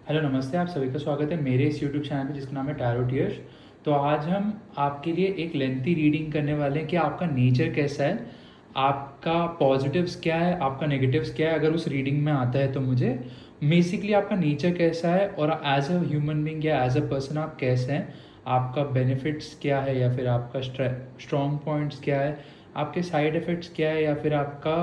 Hello नमस्ते, आप सभी का स्वागत है मेरे इस यूट्यूब चैनल पे जिसका नाम है टैरोट ईयर्स। तो आज हम आपके लिए एक लेंथी रीडिंग करने वाले हैं कि आपका नेचर कैसा है, आपका पॉजिटिव्स क्या है, आपका नेगेटिव्स क्या है। अगर उस रीडिंग में आता है तो मुझे बेसिकली आपका नेचर कैसा है और एज अ ह्यूमन बींग या एज अ पर्सन आप कैसे हैं, आपका बेनिफिट्स क्या है या फिर आपका स्ट्रॉन्ग पॉइंट्स क्या है, आपके साइड इफ़ेक्ट्स क्या है या फिर आपका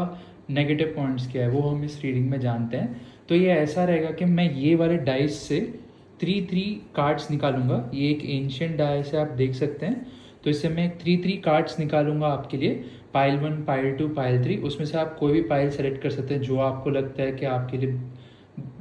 नेगेटिव पॉइंट्स क्या है, वो हम इस रीडिंग में जानते हैं। तो ये ऐसा रहेगा कि मैं ये वाले डाइस से 3 कार्ड्स निकालूंगा। ये एक एंशियंट डाइस है, आप देख सकते हैं। तो इससे मैं 3 कार्ड्स निकालूंगा आपके लिए, पाइल 1, पाइल 2, पाइल 3। उसमें से आप कोई भी पाइल सेलेक्ट कर सकते हैं जो आपको लगता है कि आपके लिए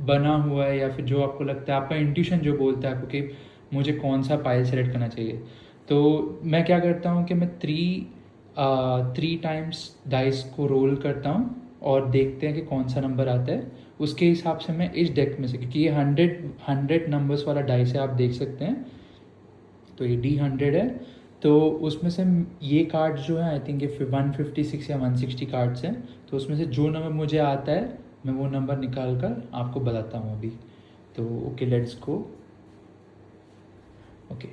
बना हुआ है, या फिर जो आपको लगता है, आपका इंट्यूशन जो बोलता है आपको कि मुझे कौन सा पाइल सेलेक्ट करना चाहिए। तो मैं क्या करता हूँ कि मैं थ्री टाइम्स डाइस को रोल करता हूँ और देखते हैं कि कौन सा नंबर आता है। उसके हिसाब से मैं इस डेक में से, क्योंकि ये हंड्रेड नंबर्स वाला डाइस है, आप देख सकते हैं। तो ये D100 है। तो उसमें से ये कार्ड जो है, आई थिंक ये 156 या 160 कार्ड्स हैं। तो उसमें से जो नंबर मुझे आता है मैं वो नंबर निकाल कर आपको बताता हूँ अभी। तो ओके, लेट्स गो। ओके,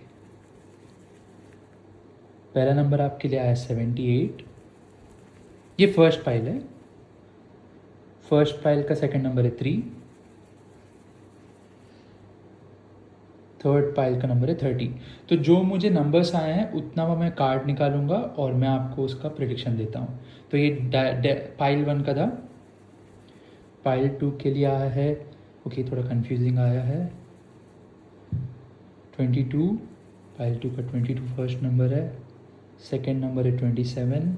पहला नंबर आपके लिए आया 78। ये फर्स्ट पाइल है। फर्स्ट पाइल का सेकंड नंबर है 3। थर्ड पाइल का नंबर है 30। तो जो मुझे नंबर्स आए हैं उतना मैं कार्ड निकालूंगा और मैं आपको उसका प्रिडिक्शन देता हूँ। तो ये पाइल 1 का था। पाइल 2 के लिए आया है, ओके थोड़ा कंफ्यूजिंग आया है, 22। पाइल 2 का 22 फर्स्ट नंबर है। सेकंड नंबर है 27।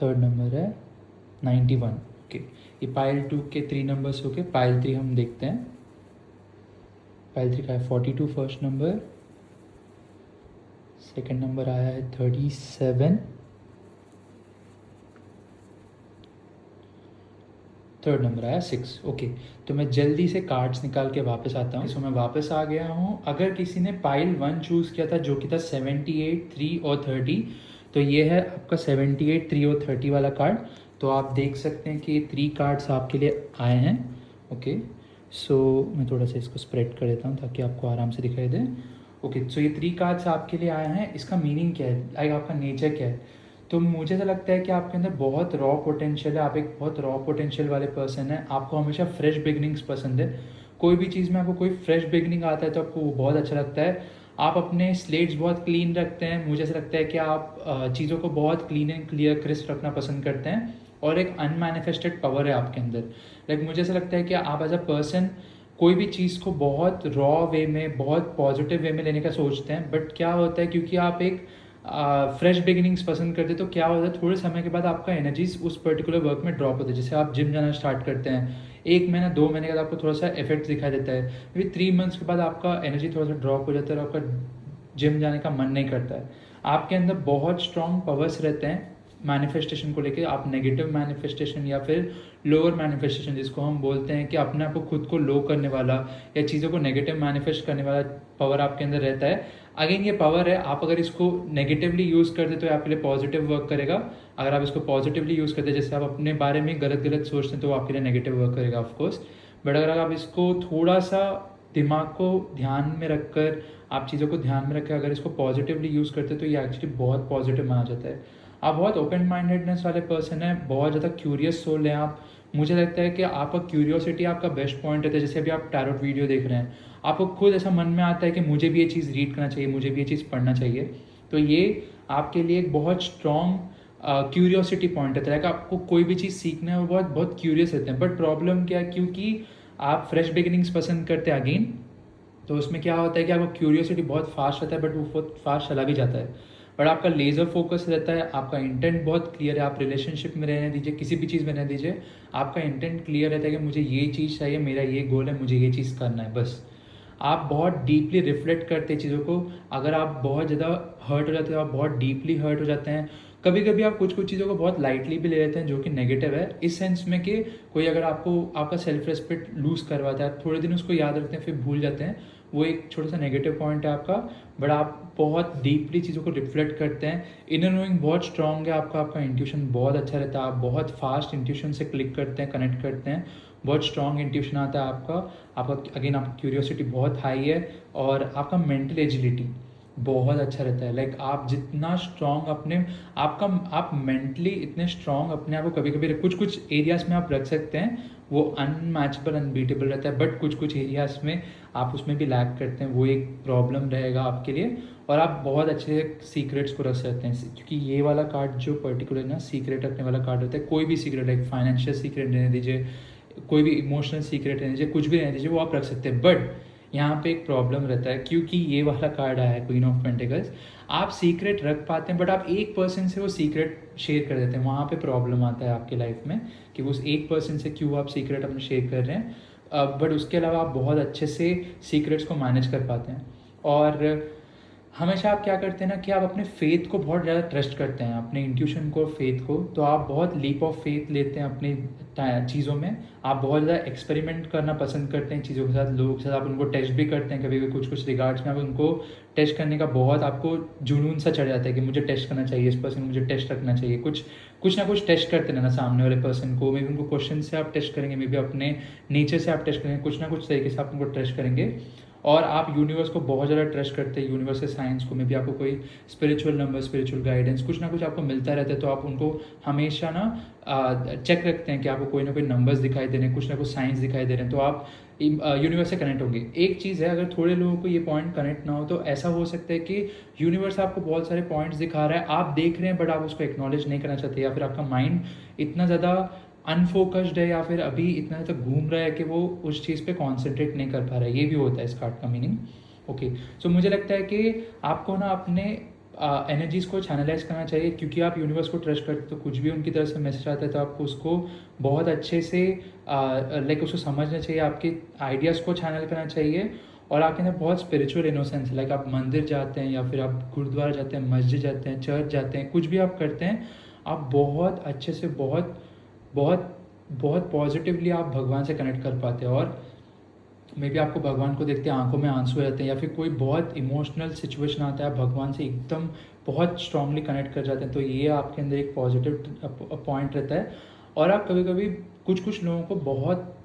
थर्ड नंबर है 91। ओके, ये पाइल 2 के 3 नंबर्स हो गए। पाइल 3 हम देखते हैं। पाइल 3 का है 42 फर्स्ट नंबर। सेकंड नंबर आया है 37। थर्ड नंबर आया 6। ओके, तो मैं जल्दी से कार्ड्स निकाल के वापस आता हूँ। सो मैं वापस आ गया हूँ। अगर किसी ने पाइल 1 चूज़ किया था जो कि था 78, 3 और 30, तो ये है आपका 78, 3 और 30 वाला कार्ड। तो आप देख सकते हैं कि 3 कार्ड्स आपके लिए आए हैं। ओके, सो मैं थोड़ा सा इसको स्प्रेड कर देता हूँ ताकि आपको आराम से दिखाई दे। ओके, सो ये 3 कार्ड्स आपके लिए आए हैं। इसका मीनिंग क्या है, लाइक आपका नेचर क्या है। तो मुझे ऐसा लगता है कि आपके अंदर बहुत रॉ पोटेंशियल है, आप एक बहुत रॉ पोटेंशियल वाले पर्सन हैं। आपको हमेशा फ्रेश बिगनिंग्स पसंद है। कोई भी चीज़ में आपको कोई फ्रेश बिगनिंग आता है तो आपको वो बहुत अच्छा लगता है। आप अपने स्लेट्स बहुत क्लीन रखते हैं। मुझे ऐसा लगता है कि आप चीज़ों को बहुत क्लीन एंड क्लियर क्रिस्प रखना पसंद करते हैं। और एक अनमैनिफेस्टेड पावर है आपके अंदर। लाइक मुझे ऐसा लगता है कि आप एज अ पर्सन कोई भी चीज़ को बहुत रॉ वे में, बहुत पॉजिटिव वे में लेने का सोचते हैं। बट क्या होता है, क्योंकि आप एक फ्रेश बिगिनिंग्स पसंद करते, तो क्या होता है थोड़े समय के बाद आपका एनर्जीज उस पर्टिकुलर वर्क में ड्रॉप होता है। जैसे आप जिम जाना स्टार्ट करते हैं, 1 महीना 2 महीने के बाद आपको थोड़ा सा इफेक्ट दिखाई देता है। फिर 3 मंथ्स के बाद आपका एनर्जी थोड़ा सा ड्रॉप हो जाता है और आपका जिम जाने का मन नहीं करता है। आपके अंदर बहुत स्ट्रॉन्ग पावर्स रहते हैं मैनिफेस्टेशन को लेके। आप नेगेटिव मैनिफेस्टेशन या फिर लोअर मैनिफेस्टेशन, जिसको हम बोलते हैं कि अपने आप को खुद को लो करने वाला या चीज़ों को नेगेटिव मैनिफेस्ट करने वाला पावर आपके अंदर रहता है। अगेन ये पावर है, आप अगर इसको नेगेटिवली यूज़ करते तो आपके लिए पॉजिटिव वर्क करेगा। अगर आप इसको पॉजिटिवली यूज़ करते, जैसे आप अपने बारे में गलत गलत सोचते हैं, तो वो आपके लिए नेगेटिव वर्क करेगा ऑफकोर्स। बट अगर आप इसको थोड़ा सा दिमाग को ध्यान में रखकर, आप चीज़ों को ध्यान में रखकर अगर इसको पॉजिटिवली यूज़ करते तो ये एक्चुअली बहुत पॉजिटिव माना जाता है। आप बहुत ओपन माइंडेडनेस वाले पर्सन हैं, बहुत ज़्यादा क्यूरियस सोल हैं आप। मुझे लगता है कि आपका क्यूरियोसिटी आपका बेस्ट पॉइंट रहता है। जैसे अभी आप टैरोट वीडियो देख रहे हैं, आपको खुद ऐसा मन में आता है कि मुझे भी ये चीज़ रीड करना चाहिए, मुझे भी ये चीज़ पढ़ना चाहिए। तो ये आपके लिए एक बहुत स्ट्रॉन्ग क्यूरियोसिटी पॉइंट रहता है कि आपको कोई भी चीज़ सीखना है, वो बहुत बहुत क्यूरियस रहते हैं। बट प्रॉब्लम क्या है, क्योंकि आप फ्रेश बिगिनिंग्स पसंद करते हैं अगेन, तो उसमें क्या होता है कि आपका क्यूरियोसिटी बहुत फास्ट रहता है, बट वो बहुत फास्ट चला भी जाता है। बट आपका लेज़र फोकस रहता है, आपका इंटेंट बहुत क्लियर है। आप रिलेशनशिप में रहने दीजिए, किसी भी चीज़ में रहने दीजिए, आपका इंटेंट क्लियर रहता है कि मुझे ये चीज़ चाहिए, मेरा ये गोल है, मुझे ये चीज़ करना है बस। आप बहुत डीपली रिफ्लेक्ट करते हैं चीज़ों को। अगर आप बहुत ज़्यादा हर्ट हो जाते हो, आप बहुत डीपली हर्ट हो जाते हैं। कभी कभी आप कुछ कुछ चीज़ों को बहुत लाइटली भी ले लेते हैं, जो कि नेगेटिव है, इस सेंस में कि कोई अगर आपको आपका सेल्फ रिस्पेक्ट लूज़ करवाता है, आप थोड़े दिन उसको याद रखते हैं फिर भूल जाते हैं, वो एक छोटा सा नेगेटिव पॉइंट है आपका। बट आप बहुत डीपली चीज़ों को रिफ्लेक्ट करते हैं। इनर नोइंग बहुत स्ट्रांग है आपका, आपका इंट्यूशन बहुत अच्छा रहता है, आप बहुत फास्ट इंट्यूशन से क्लिक करते हैं, कनेक्ट करते हैं। बहुत स्ट्रॉन्ग इंट्यूशन आता है आपका। आपका अगेन आपका क्यूरियोसिटी बहुत हाई है, और आपका मेंटल एजिलिटी बहुत अच्छा रहता है। लाइक आप जितना स्ट्रॉन्ग अपने आपका आप मेंटली इतने स्ट्रॉन्ग अपने आप को कभी कभी कुछ कुछ एरियाज में आप रख सकते हैं, वो अनमैचेबल अनबीटेबल रहता है, बट कुछ कुछ एरियाज में आप उसमें भी लैक करते हैं, वो एक प्रॉब्लम रहेगा आपके लिए। और आप बहुत अच्छे सीक्रेट्स को रख सकते हैं, क्योंकि ये वाला कार्ड जो पर्टिकुलर ना सीक्रेट रखने वाला कार्ड होता है, कोई भी सीक्रेट, लाइक फाइनेंशियल सीक्रेट रहने दीजिए, कोई भी इमोशनल सीक्रेट रहने दीजिए, कुछ भी रहने दीजिए, वो आप रख सकते हैं। बट यहाँ पे एक प्रॉब्लम रहता है, क्योंकि ये वाला कार्ड आया है क्वीन ऑफ पेंटिकल्स, आप सीक्रेट रख पाते हैं बट आप एक पर्सन से वो सीक्रेट शेयर कर देते हैं, वहाँ पे प्रॉब्लम आता है आपके लाइफ में कि उस एक पर्सन से क्यों आप सीक्रेट अपने शेयर कर रहे हैं। बट उसके अलावा आप बहुत अच्छे से सीक्रेट्स को मैनेज कर पाते हैं। और हमेशा आप क्या करते हैं ना कि आप अपने फेथ को बहुत ज़्यादा ट्रस्ट करते हैं, अपने इंट्यूशन को, फेथ को, तो आप बहुत लीप ऑफ फेथ लेते हैं अपनी चीज़ों में। आप बहुत ज़्यादा एक्सपेरिमेंट करना पसंद करते हैं चीज़ों के साथ, लोगों के साथ, आप उनको टेस्ट भी करते हैं कभी कभी कुछ कुछ रिगार्ड्स में। आप उनको टेस्ट करने का बहुत आपको जुनून सा चढ़ जाता है कि मुझे टेस्ट करना चाहिए, इस पर्सन मुझे टेस्ट रखना चाहिए, कुछ ना कुछ टेस्ट करते रहना सामने वाले पर्सन को। मे बी उनको क्वेश्चन से आप टेस्ट करेंगे, मे बी अपने नेचर से आप टेस्ट करेंगे, कुछ ना कुछ तरीके से आप उनको टेस्ट करेंगे। और आप यूनिवर्स को बहुत ज़्यादा ट्रस्ट करते हैं, यूनिवर्स से साइंस को, में भी आपको कोई स्पिरिचुअल नंबर, स्पिरिचुअल गाइडेंस कुछ ना कुछ आपको मिलता रहता है, तो आप उनको हमेशा ना चेक रखते हैं कि आपको कोई ना कोई नंबर्स दिखाई दे रहे हैं, कुछ ना कुछ साइंस दिखाई दे रहे हैं, तो आप यूनिवर्स से कनेक्ट होंगे। एक चीज़ है, अगर थोड़े लोगों को ये पॉइंट कनेक्ट ना हो तो ऐसा हो सकता है कि यूनिवर्स आपको बहुत सारे पॉइंट्स दिखा रहा है, आप देख रहे हैं बट आप उसको एक्नॉलेज नहीं करना चाहते, या फिर आपका माइंड इतना ज़्यादा अनफोकस्ड है, या फिर अभी इतना तक घूम रहा है कि वो उस चीज़ पे कॉन्सेंट्रेट नहीं कर पा रहा है। ये भी होता है इस कार्ड का मीनिंग। ओके, सो मुझे लगता है कि आपको ना अपने एनर्जीज़ को चैनलाइज करना चाहिए, क्योंकि आप यूनिवर्स को ट्रस्ट करते तो कुछ भी उनकी तरफ से मैसेज आता है तो आपको उसको बहुत अच्छे से लाइक उसको समझना चाहिए, आपके आइडियाज़ को चैनल करना चाहिए। और आपके अंदर बहुत स्पिरिचुअल इनोसेंस है, लाइक आप मंदिर जाते हैं या फिर आप गुरुद्वारा जाते हैं, मस्जिद जाते हैं, चर्च जाते हैं, कुछ भी आप करते हैं, आप बहुत अच्छे से, बहुत बहुत बहुत पॉजिटिवली आप भगवान से कनेक्ट कर पाते हैं। और मे बी आपको भगवान को देखते हैं आंखों में आंसू आ जाते हैं, या फिर कोई बहुत इमोशनल सिचुएशन आता है, भगवान से एकदम बहुत स्ट्रांगली कनेक्ट कर जाते हैं, तो ये आपके अंदर एक पॉजिटिव पॉइंट रहता है। और आप कभी कभी कुछ कुछ लोगों को बहुत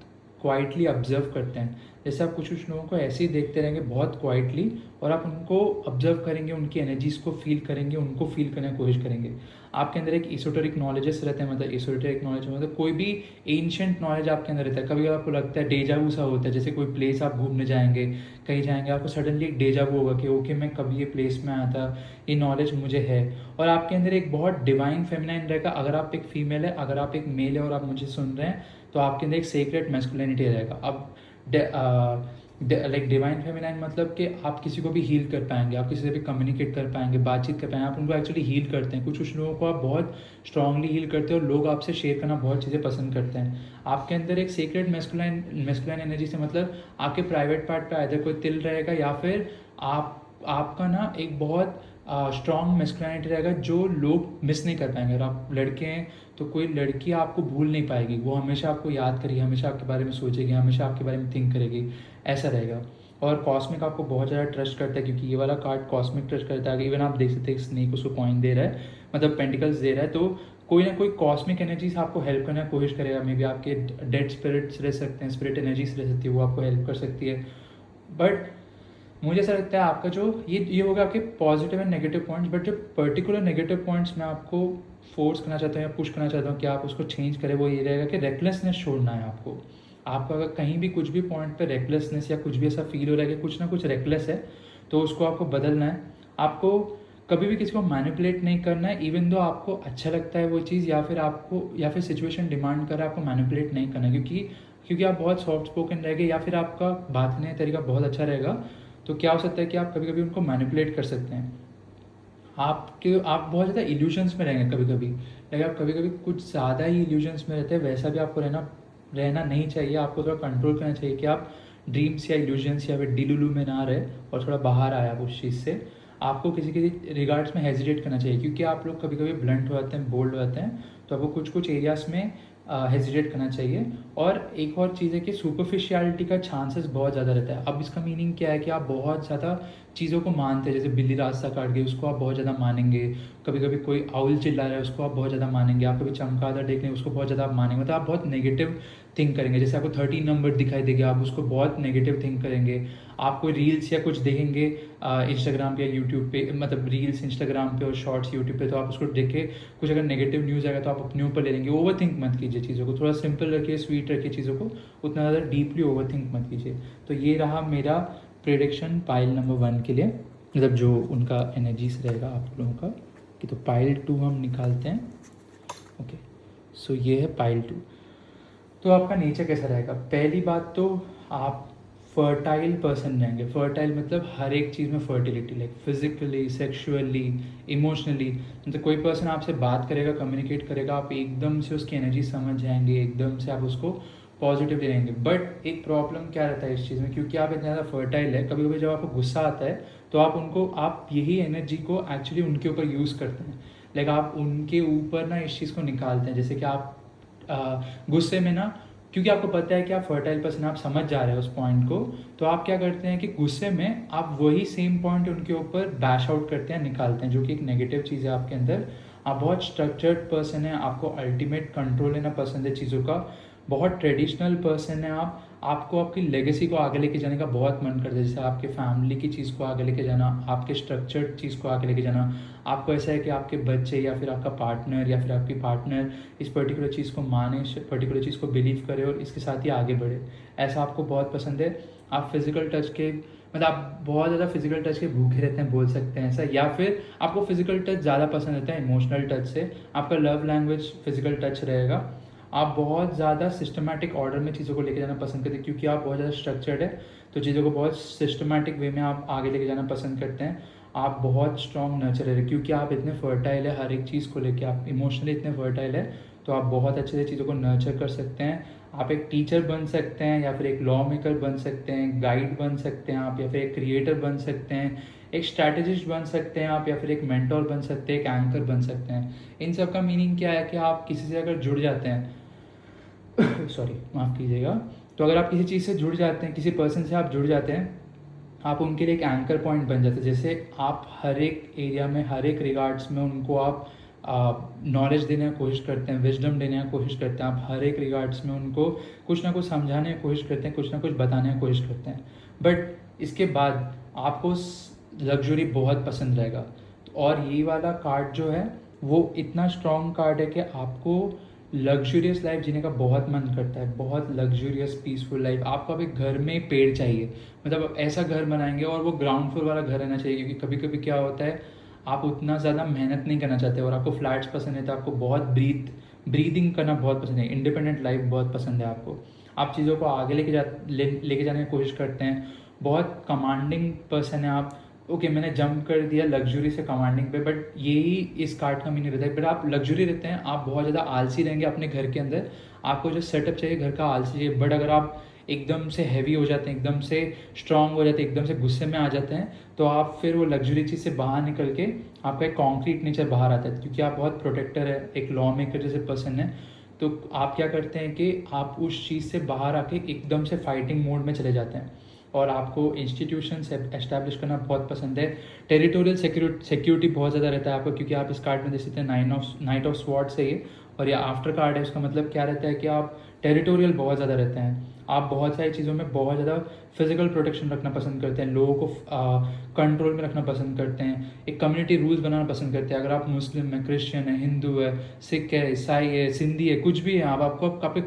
क्वाइटली ऑब्जर्व करते हैं, जैसे आप कुछ कुछ लोगों को ऐसे ही देखते रहेंगे बहुत क्वाइटली, और आप उनको ऑब्जर्व करेंगे, उनकी एनर्जीज़ को फील करेंगे, उनको फील करने की कोशिश करेंगे। आपके अंदर एक एसोटेरिक नॉलेजेस रहते हैं, मतलब एसोटेरिक नॉलेज मतलब कोई भी एंशिएंट नॉलेज आपके अंदर रहता है। कभी आपको लगता है डेजावू सा होता है, जैसे कोई प्लेस आप घूमने जाएंगे, कहीं जाएंगे, आपको सडनली एक डेजावू होगा कि ओके मैं कभी ये प्लेस में आया था, ये नॉलेज मुझे है। और आपके अंदर एक बहुत डिवाइन फेमिनाइन रहेगा। अगर आप एक फीमेल है, अगर आप एक मेल है और आप मुझे सुन रहे हैं, तो आपके अंदर एक सीक्रेट मैस्कुलिनिटी रहेगा। अब लाइक डिवाइन फेमिनाइन मतलब कि आप किसी को भी हील कर पाएंगे, आप किसी से भी कम्युनिकेट कर पाएंगे, बातचीत कर पाएंगे, आप उनको एक्चुअली हील करते हैं। कुछ कुछ लोगों को आप बहुत स्ट्रांगली हील करते हैं और लोग आपसे शेयर करना बहुत चीज़ें पसंद करते हैं। आपके अंदर एक सीक्रेट मैस्कुलाइन एनर्जी से मतलब आपके प्राइवेट पार्ट पे आइदर कोई तिल रहेगा, या फिर आपका ना एक बहुत स्ट्रॉन्ग मैस्कुलिनिटी रहेगा जो लोग मिस नहीं कर पाएंगे। अगर आप लड़के हैं तो कोई लड़की आपको भूल नहीं पाएगी, वो हमेशा आपको याद करेगी, हमेशा आपके बारे में सोचेगी, हमेशा आपके बारे में थिंक करेगी, ऐसा रहेगा। और कॉस्मिक आपको बहुत ज़्यादा ट्रस्ट करता है, क्योंकि ये वाला कार्ड कॉस्मिक ट्रस्ट करता है। इवन आप देख सकते हैं स्नेक उसको कॉइन दे रहा है, मतलब पेंटिकल्स दे रहा है, तो कोई ना कोई कॉस्मिक एनर्जीज आपको हेल्प करने की कोशिश करेगा। मे बी आपके डेड स्पिरिट्स रह सकते हैं, स्पिरिट एनर्जीज रह सकती है, वो आपको हेल्प कर सकती है। बट मुझे ऐसा लगता है आपका जो ये हो गया आपके positive and negative points, but जो पर्टिकुलर नेगेटिव पॉइंट्स मैं आपको फोर्स करना चाहता हूँ या पुश करना चाहता हूँ कि आप उसको चेंज करें, वो ये रहेगा कि रेकलेसनेस छोड़ना है आपको। आपका अगर कहीं भी कुछ भी पॉइंट पे रेकलेसनेस या कुछ भी ऐसा फील हो रहा है कि कुछ ना कुछ रेकलेस है, तो उसको आपको बदलना है। आपको कभी भी किसी को मैनिपुलेट नहीं करना है, इवन दो आपको अच्छा लगता है वो चीज़, या फिर सिचुएशन डिमांड कर रहा है, आपको मैनिपुलेट नहीं करना है। क्योंकि आप बहुत सॉफ्ट स्पोकन रहेंगे या फिर आपका बात करने का तरीका बहुत अच्छा रहेगा, तो क्या हो सकता है कि आप कभी कभी उनको मैनिपुलेट कर सकते हैं। आप बहुत ज़्यादा इल्यूजन्स में रहेंगे कभी कभी, लेकिन आप कभी कभी कुछ ज़्यादा ही इल्यूजन्स में रहते हैं, वैसा भी आपको रहना नहीं चाहिए। आपको थोड़ा कंट्रोल करना चाहिए कि आप ड्रीम्स या इल्यूजन्स या फिर डिलुलू में ना रहे और थोड़ा बाहर आए आप उस चीज़ से। आपको किसी किसी रिगार्ड्स में हेजिटेट करना चाहिए, क्योंकि आप लोग कभी कभी ब्लंट हो जाते हैं, बोल्ड हो जाते हैं, तो आपको कुछ कुछ एरियाज़ में हेजिटेट करना चाहिए। और एक और चीज़ है कि सुपरफिशियलिटी का चांसेस बहुत ज़्यादा रहता है। अब इसका मीनिंग क्या है कि आप बहुत ज़्यादा चीज़ों को मानते हैं, जैसे बिल्ली रास्ता काट गई उसको आप बहुत ज़्यादा मानेंगे, कभी कभी कोई आउल चिल्ला रहा है उसको आप बहुत ज़्यादा मानेंगे, आप कभी चमगादड़ देख रहे हैं उसको बहुत ज़्यादा आप मानेंगे, मतलब आप बहुत नेगेटिव थिंक करेंगे। जैसे आपको 13 नंबर दिखाई देगा, आप उसको बहुत नेगेटिव थिंक करेंगे। आप कोई रील्स या कुछ देखेंगे इंस्टाग्राम पे या यूट्यूब पे, मतलब रील्स इंस्टाग्राम पे और शॉर्ट्स यूट्यूब पे, तो आप उसको देख के कुछ अगर नेगेटिव न्यूज़ आएगा तो आप अपने ऊपर ले लेंगे। ओवर थिंक मत कीजिए चीज़ों को, थोड़ा सिंपल रखिए, स्वीट रखिए चीज़ों को, उतना ज़्यादा डीपली ओवर थिंक मत कीजिए। तो ये रहा मेरा प्रेडिक्शन पाइल नंबर 1 के लिए, मतलब जो उनका एनर्जीज रहेगा आप लोगों का। कि तो पाइल 2 हम निकालते हैं। ओके, सो ये है पाइल 2। तो आपका नेचर कैसा रहेगा? पहली बात तो आप फर्टाइल पर्सन रहेंगे। फर्टाइल मतलब हर एक चीज़ में fertility, like physically, sexually, emotionally. मतलब कोई पर्सन आपसे बात करेगा, कम्युनिकेट करेगा, आप एकदम से उसकी एनर्जी समझ जाएंगे, एकदम से आप उसको पॉजिटिवली रहेंगे। बट एक प्रॉब्लम क्या रहता है इस चीज़ में, क्योंकि आप इतना ज़्यादा फर्टाइल है, कभी कभी जब आपको गुस्सा आता है तो आप यही एनर्जी को एक्चुअली उनके ऊपर यूज़ करते हैं। लाइक आप उनके ऊपर ना इस चीज़ को निकालते हैं। जैसे कि आप गुस्से में ना, क्योंकि आपको पता है कि आप फर्टाइल पर्सन, आप समझ जा रहे हो उस पॉइंट को, तो आप क्या करते हैं कि गुस्से में आप वही सेम पॉइंट उनके ऊपर बैश आउट करते हैं, निकालते हैं, जो कि एक नेगेटिव चीज़ है आपके अंदर। आप बहुत स्ट्रक्चर्ड पर्सन है, आपको अल्टीमेट कंट्रोल लेना पसंद है चीज़ों का, बहुत ट्रेडिशनल पर्सन है आप। आपको आपकी लेगेसी को आगे लेके जाने का बहुत मन करता है, जैसे आपके फैमिली की चीज़ को आगे लेके जाना, आपके स्ट्रक्चर्ड चीज़ को आगे लेके जाना। आपको ऐसा है कि आपके बच्चे या फिर आपका पार्टनर या फिर आपकी पार्टनर इस पर्टिकुलर चीज़ को माने, पर्टिकुलर चीज़ को बिलीव करे और इसके साथ ही आगे बढ़े, ऐसा आपको बहुत पसंद है। आप फिजिकल टच के, मतलब आप बहुत ज़्यादा फिजिकल टच के भूखे रहते हैं, बोल सकते हैं ऐसा। या फिर आपको फिजिकल टच ज़्यादा पसंद रहता है इमोशनल टच से, आपका लव लैंग्वेज फिजिकल टच रहेगा। आप बहुत ज़्यादा सिस्टमैटिक ऑर्डर में चीज़ों को लेके जाना पसंद करते हैं, क्योंकि आप बहुत ज़्यादा स्ट्रक्चर्ड है, तो चीज़ों को बहुत सिस्टमैटिक वे में आप आगे लेके जाना पसंद करते हैं। आप बहुत स्ट्रॉन्ग नर्चरर है, क्योंकि आप इतने फर्टाइल है हर एक चीज़ को लेके, आप इमोशनली इतने फर्टाइल है, तो आप बहुत अच्छे से चीज़ों को नर्चर कर सकते हैं। आप एक टीचर बन सकते हैं, या फिर एक लॉ मेकर बन सकते हैं, गाइड बन सकते हैं आप, या फिर एक क्रिएटर बन सकते हैं, एक स्ट्रैटेजिस्ट बन सकते हैं आप, या फिर एक मेंटोर बन सकते हैं, एक एंकर बन सकते हैं। इन सब का मीनिंग क्या है कि आप किसी से अगर जुड़ जाते हैं सॉरी माफ़ कीजिएगा, तो अगर आप किसी चीज़ से जुड़ जाते हैं, किसी पर्सन से आप जुड़ जाते हैं, आप उनके लिए एक एंकर पॉइंट बन जाते हैं। जैसे आप हर एक एरिया में, हर एक रिगार्ड्स में उनको आप नॉलेज देने की कोशिश करते हैं, विजडम देने की कोशिश करते हैं। आप हर एक रिगार्ड्स में उनको कुछ ना कुछ समझाने की कोशिश करते हैं, कुछ ना कुछ बताने की कोशिश करते हैं। बट इसके बाद आपको लग्जरी बहुत पसंद रहेगा। और ये वाला कार्ड जो है वो इतना स्ट्रॉन्ग कार्ड है कि आपको लग्जूरियस लाइफ जीने का बहुत मन करता है, बहुत लग्जूरियस पीसफुल लाइफ। आपको अब एक घर में पेड़ चाहिए, मतलब ऐसा घर बनाएंगे, और वो ग्राउंड फ्लोर वाला घर रहना चाहिए, क्योंकि कभी कभी क्या होता है आप उतना ज़्यादा मेहनत नहीं करना चाहते और आपको फ्लैट्स पसंद है, तो आपको बहुत ब्रीदिंग करना बहुत पसंद है, इंडिपेंडेंट लाइफ बहुत पसंद है आपको। आप चीज़ों को आगे लेके जाने की कोशिश करते हैं, बहुत कमांडिंग पर्सन है आप। ओके, मैंने जंप कर दिया लग्जरी से कमांडिंग पे, बट यही इस कार्ड का मीनिंग रहता है। बट आप लग्जरी रहते हैं, आप बहुत ज़्यादा आलसी रहेंगे अपने घर के अंदर, आपको जो सेटअप चाहिए घर का आलसी चाहिए। बट अगर आप एकदम से हैवी हो जाते हैं, एकदम से स्ट्रांग हो जाते हैं, एकदम से गुस्से में आ जाते हैं, तो आप फिर वो लग्जरी चीज़ से बाहर निकल के आपका एक कॉन्क्रीट नेचर बाहर आता है, क्योंकि आप बहुत प्रोटेक्टर है, एक लॉ मेकर जैसे पर्सन है। तो आप क्या करते हैं कि आप उस चीज़ से बाहर आके एकदम से फाइटिंग मोड में चले जाते हैं, और आपको इंस्टीट्यूशन एस्टैब्लिश करना बहुत पसंद है। टेरिटोरियल सिक्योरिटी बहुत ज़्यादा रहता है आपको, क्योंकि आप इस कार्ड में देख सकते हैं नाइट ऑफ स्वॉर्ड्स है ये, और ये आफ्टर कार्ड है। उसका मतलब क्या रहता है कि आप टेरिटोरियल बहुत ज़्यादा रहते हैं, आप बहुत सारी चीज़ों में बहुत ज़्यादा फिजिकल प्रोटेक्शन रखना पसंद करते हैं, लोगों को कंट्रोल में रखना पसंद करते हैं, एक कम्युनिटी रूल्स बनाना पसंद करते हैं। अगर आप मुस्लिम है, क्रिश्चियन है, हिंदू है, सिख है, ईसाई है, सिंधी है, कुछ भी है, आप आपको आपके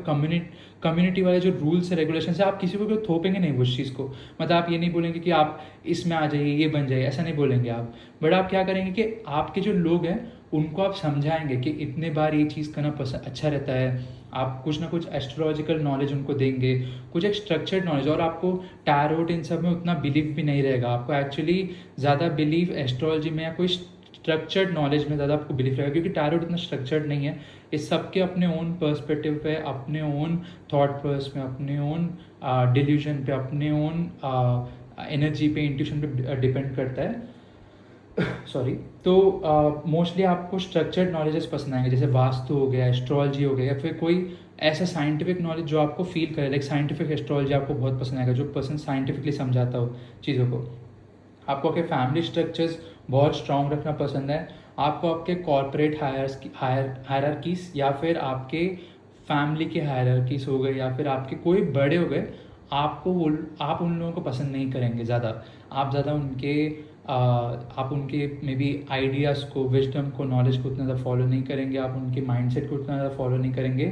कम्युनिटी वाले जो रूल्स है, रेगुलेशन है, आप किसी को थोपेंगे नहीं उस चीज़ को। मतलब आप ये नहीं बोलेंगे कि आप इसमें आ जाइए, ये बन जाइए, ऐसा नहीं बोलेंगे आप। बट आप क्या करेंगे कि आपके जो लोग हैं उनको आप समझाएंगे कि इतने बार ये चीज़ करना पसंद अच्छा रहता है। आप कुछ ना कुछ एस्ट्रोलॉजिकल नॉलेज उनको देंगे, कुछ एक स्ट्रक्चर्ड नॉलेज। और आपको टैरोट इन सब में उतना बिलीव भी नहीं रहेगा, आपको एक्चुअली ज़्यादा बिलीव एस्ट्रोलॉजी में या कोई स्ट्रक्चर्ड नॉलेज में ज़्यादा आपको बिलीव रहेगा, क्योंकि टैरोट इतना स्ट्रक्चर्ड नहीं है। इस सबके अपने ओन पर्सपेक्टिव पे, अपने ओन थॉट प्रोसेस में, अपने ओन डिल्यूजन पे, अपने ओन एनर्जी पे, इंट्यूशन पे डिपेंड करता है। सॉरी। तो मोस्टली आपको स्ट्रक्चर्ड नॉलेजेस पसंद आएंगे, जैसे वास्तु हो गया, एस्ट्रोलॉजी हो गया, या फिर कोई ऐसा साइंटिफिक नॉलेज जो आपको फील करे। लाइक साइंटिफिक एस्ट्रोलॉजी आपको बहुत पसंद आएगा, जो पर्सन साइंटिफिकली समझाता हो चीज़ों को। आपको आपके फैमिली स्ट्रक्चर्स बहुत स्ट्रॉन्ग रखना पसंद है। आपको आपके कॉर्पोरेट हायरार्कीज या फिर आपके फैमिली की हायरार्कीज हो गए या फिर आपके कोई बड़े हो गए, आप उन लोगों को पसंद नहीं करेंगे ज़्यादा। आप ज़्यादा आप उनके मे बी आइडियाज़ को, विजडम को, नॉलेज को उतना ज़्यादा फॉलो नहीं करेंगे, आप उनके माइंडसेट को उतना ज़्यादा फॉलो नहीं करेंगे।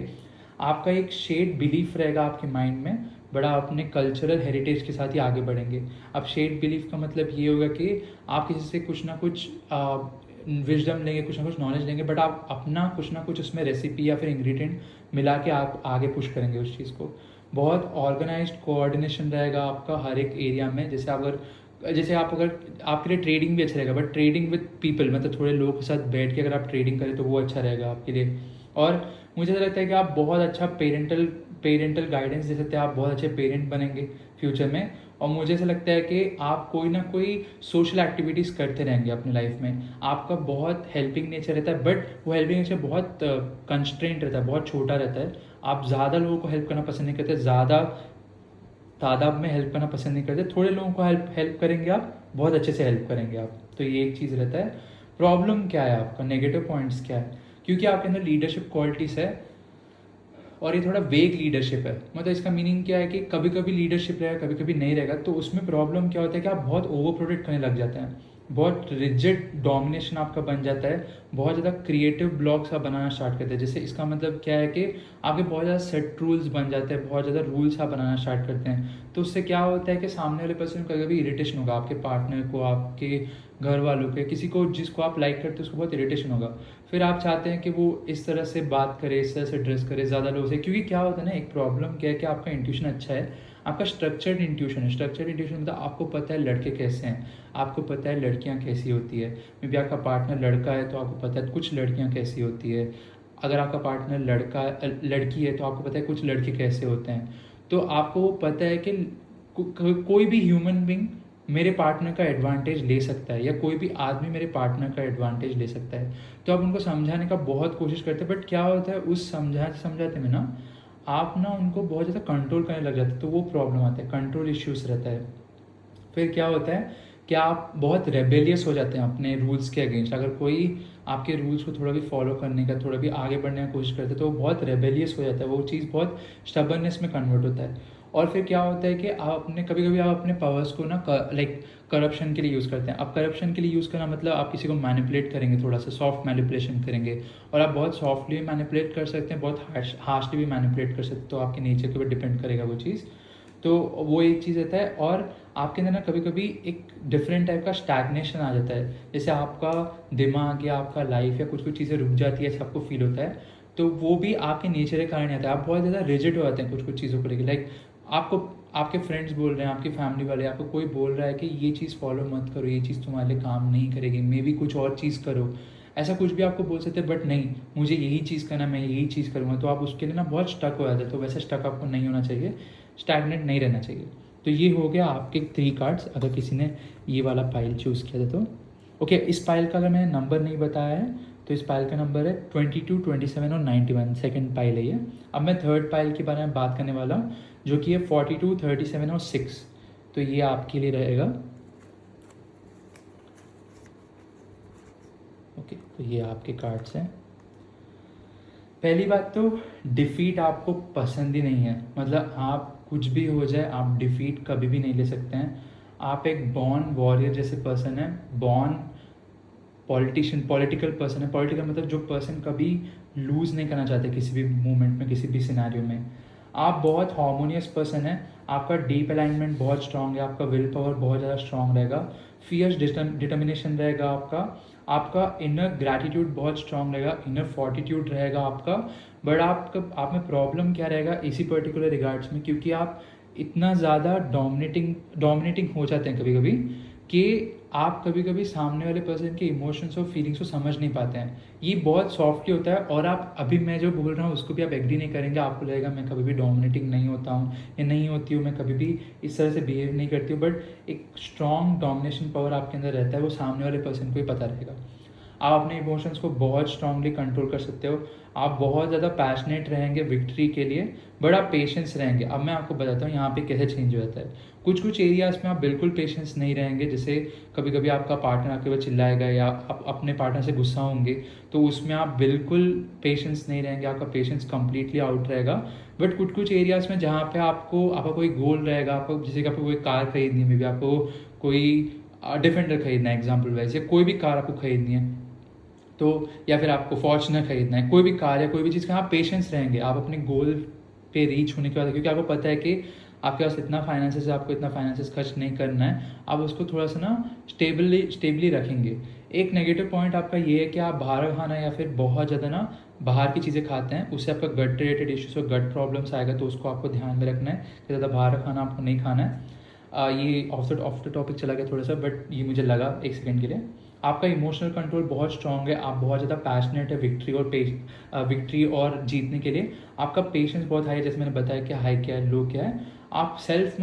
आपका एक शेड बिलीफ रहेगा आपके माइंड में, बड़ा अपने कल्चरल हेरिटेज के साथ ही आगे बढ़ेंगे। अब शेड बिलीफ का मतलब ये होगा कि आप किसी से कुछ ना कुछ विजडम लेंगे, कुछ ना कुछ नॉलेज लेंगे, बट आप अपना कुछ ना कुछ उसमें रेसिपी या फिर इंग्रेडिएंट मिला के आप आगे पुश करेंगे उस चीज़ को। बहुत ऑर्गेनाइज्ड कोऑर्डिनेशन रहेगा आपका हर एक एरिया में। जैसे आप अगर आपके लिए ट्रेडिंग भी अच्छा रहेगा, बट ट्रेडिंग विद पीपल, मतलब थोड़े लोगों के साथ बैठ के अगर आप ट्रेडिंग करें तो वो अच्छा रहेगा आपके लिए। और मुझे ऐसा लगता है कि आप बहुत अच्छा पेरेंटल गाइडेंस दे सकते हैं, आप बहुत अच्छे पेरेंट बनेंगे फ्यूचर में। और मुझे ऐसा लगता है कि आप कोई ना कोई सोशल एक्टिविटीज़ करते रहेंगे अपनी लाइफ में। आपका बहुत हेल्पिंग नेचर रहता है, बट वो हेल्पिंग नेचर बहुत कंस्ट्रेंट रहता है, बहुत छोटा रहता है। आप ज़्यादा लोगों को हेल्प करना पसंद नहीं करते, ज़्यादा तादाद में हेल्प करना पसंद नहीं करते। थोड़े लोगों को हेल्प करेंगे आप, बहुत अच्छे से हेल्प करेंगे आप। तो ये एक चीज़ रहता है। प्रॉब्लम क्या है आपका, नेगेटिव पॉइंट्स क्या है? क्योंकि आपके अंदर लीडरशिप क्वालिटीज़ है और ये थोड़ा वेग लीडरशिप है। मतलब इसका मीनिंग क्या है कि कभी कभी लीडरशिप रहेगा, कभी कभी नहीं रहेगा। तो उसमें प्रॉब्लम क्या होता है कि आप बहुत ओवर प्रोटेक्ट करने लग जाते हैं, बहुत रिजिड डोमिनेशन आपका बन जाता है, बहुत ज़्यादा क्रिएटिव ब्लॉक्स आप बनाना स्टार्ट करते हैं। जैसे इसका मतलब क्या है कि आपके बहुत ज़्यादा सेट रूल्स बन जाते हैं, बहुत ज़्यादा रूल्स आप बनाना स्टार्ट करते हैं। तो उससे क्या होता है कि सामने वाले पर्सन को कभी इरिटेशन होगा, आपके पार्टनर को, आपके घर वालों के, किसी को जिसको आप लाइक करते हैं उसको बहुत इरिटेशन होगा। फिर आप चाहते हैं कि वो इस तरह से बात करे, इस तरह से ड्रेस करे ज़्यादा लोगों से। क्योंकि क्या होता है ना, एक प्रॉब्लम क्या है कि आपका इंट्यूशन अच्छा है, आपका स्ट्रक्चर्ड इंट्यूशन है। स्ट्रक्चर्ड इंट्यूशन मतलब आपको पता है लड़के कैसे हैं, आपको पता है लड़कियां कैसी होती है। मे बी आपका पार्टनर लड़का है तो आपको पता है कुछ लड़कियां कैसी होती है। अगर आपका पार्टनर लड़की है तो आपको पता है कुछ लड़के कैसे होते हैं। तो आपको वो पता है कि कोई भी ह्यूमन बींग मेरे पार्टनर का एडवांटेज ले सकता है, या कोई भी आदमी मेरे पार्टनर का एडवांटेज ले सकता है। तो आप उनको समझाने का बहुत कोशिश करते हैं, बट क्या होता है उस समझाते समझाते में ना आप ना उनको बहुत ज़्यादा कंट्रोल करने लग जाते हैं। तो वो प्रॉब्लम आता है, कंट्रोल इश्यूज रहता है। फिर क्या होता है कि आप बहुत रेबेलियस हो जाते हैं अपने रूल्स के अगेंस्ट। अगर कोई आपके रूल्स को थोड़ा भी फॉलो करने का, थोड़ा भी आगे बढ़ने की कोशिश करता है तो वो बहुत रेबेलियस हो जाता है, वो चीज़ बहुत स्टबर्नेस में कन्वर्ट होता है। और फिर क्या होता है कि आप अपने कभी कभी आप अपने पावर्स को ना लाइक करप्शन के लिए यूज़ करते हैं। अब करप्शन के लिए यूज़ करना मतलब आप किसी को मैनिपुलेट करेंगे, थोड़ा सा सॉफ्ट मैनिपुलेशन करेंगे। और आप बहुत सॉफ्टली मैनिपुलेट कर सकते हैं, बहुत हार्शली भी मैनिपुलेट कर सकते हैं। तो आपके नेचर के ऊपर डिपेंड करेगा वो चीज़। तो वो एक चीज़ रहता है। और आपके अंदर ना कभी कभी एक डिफरेंट टाइप का स्टैग्नेशन आ जाता है, जैसे आपका दिमाग या आपका लाइफ या कुछ कुछ चीज़ें रुक जाती है, ऐसा आपको फील होता है। तो वो भी आपके नेचर के कारण आता है। आप बहुत ज़्यादा रिजिड हो जाते हैं कुछ कुछ चीज़ों को लेकर। लाइक आपको आपके फ्रेंड्स बोल रहे हैं, आपकी फैमिली वाले, आपको कोई बोल रहा है कि ये चीज़ फॉलो मत करो, ये चीज़ तुम्हारे लिए काम नहीं करेगी, मे बी कुछ और चीज़ करो। ऐसा कुछ भी आपको बोल सकते हैं, बट नहीं, मुझे यही चीज़ करना, मैं यही चीज़ करूँगा। तो आप उसके लिए ना बहुत स्टक हो जाते हैं। तो वैसे स्टक आपको नहीं होना चाहिए, स्टैगनेट नहीं रहना चाहिए। तो ये हो गया आपके 3 कार्ड्स, अगर किसी ने ये वाला पाइल चूज़ किया था तो। ओके, इस पाइल का अगर मैंने नंबर नहीं बताया है तो इस पाइल का नंबर है 22, 27 और 91। सेकंड पाइल है ये। अब मैं थर्ड पाइल के बारे में बात करने वाला हूँ, जो कि है 42, 37 और 6। तो ये आपके लिए रहेगा। ओके, तो ये आपके कार्ड्स हैं। पहली बात तो डिफ़ीट आपको पसंद ही नहीं है। मतलब आप कुछ भी हो जाए, आप डिफ़ीट कभी भी नहीं ले सकते हैं। आप एक बॉर्न वॉरियर जैसे पर्सन है, बॉर्न पॉलिटिकल पर्सन है। पॉलिटिकल मतलब जो पर्सन कभी लूज़ नहीं करना चाहते किसी भी मूवमेंट में, किसी भी सिनेरियो में। आप बहुत हार्मोनियस पर्सन है, आपका डीप अलाइनमेंट बहुत स्ट्रांग है, आपका विल पावर बहुत ज़्यादा स्ट्रांग रहेगा, फियर्स डिटर्मिनेशन रहेगा आपका इनर ग्रैटिट्यूड बहुत स्ट्रांग रहेगा, इनर फोर्टिट्यूड रहेगा आपका। बट आप में प्रॉब्लम क्या रहेगा इसी पर्टिकुलर रिगार्ड्स में, क्योंकि आप इतना ज़्यादा डोमिनेटिंग हो जाते हैं कभी कभी कि आप कभी कभी सामने वाले पर्सन के इमोशंस और फीलिंग्स को समझ नहीं पाते हैं। ये बहुत सॉफ्टली होता है। और आप अभी मैं जो बोल रहा हूँ उसको भी आप एग्री नहीं करेंगे, आपको लगेगा मैं कभी भी डोमिनेटिंग नहीं होता हूँ या नहीं होती हूँ, मैं कभी भी इस तरह से बिहेव नहीं करती हूँ। बट एक स्ट्रॉन्ग डोमिनेशन पावर आपके अंदर रहता है, वो सामने वाले पर्सन को ही पता रहेगा। आप अपने इमोशंस को बहुत स्ट्रांगली कंट्रोल कर सकते हो, आप बहुत ज़्यादा पैशनेट रहेंगे विक्ट्री के लिए, बड़ा पेशेंस रहेंगे। अब मैं आपको बताता हूँ यहाँ पे कैसे चेंज हो जाता है। कुछ कुछ एरियाज़ में आप बिल्कुल पेशेंस नहीं रहेंगे, जैसे कभी कभी आपका पार्टनर आपके ऊपर चिल्लाएगा या आप अपने पार्टनर से गुस्सा होंगे, तो उसमें आप बिल्कुल पेशेंस नहीं रहेंगे, आपका पेशेंस कंप्लीटली आउट रहेगा। बट कुछ कुछ एरियाज़ में जहाँ पे आपका कोई गोल रहेगा, आपको जैसे कि आपको कोई कार खरीदनी है, मे बी आपको कोई डिफेंडर खरीदना है एग्जाम्पल वाइज, या कोई भी कार आपको खरीदनी है, तो या फिर आपको फॉर्चुनर खरीदना है, कोई भी कार या कोई भी चीज़ का आप पेशेंस रहेंगे, आप अपने गोल पे रीच होने के बाद, क्योंकि आपको पता है कि आपके पास इतना फाइनेंसेस है, आपको इतना फाइनेंसेस खर्च नहीं करना है, आप उसको थोड़ा सा ना स्टेबली रखेंगे। एक नेगेटिव पॉइंट आपका ये है कि आप बाहर खाना या फिर बहुत ज़्यादा ना बाहर की चीज़ें खाते हैं, उससे आपका गट रिलेटेड इश्यूज और गट प्रॉब्लम्स आएगा, तो उसको आपको ध्यान में रखना है कि ज़्यादा बाहर खाना आपको नहीं खाना है। ये ऑफ द टॉपिक चला गया थोड़ा सा, बट ये मुझे लगा एक सेकेंड के लिए। आपका इमोशनल कंट्रोल बहुत स्ट्रांग है, आप बहुत ज़्यादा पैशनेट है विक्ट्री और जीतने के लिए। आपका पेशेंस बहुत हाई है, जैसे मैंने बताया कि हाई क्या है, लो क्या है। आप सेल्फ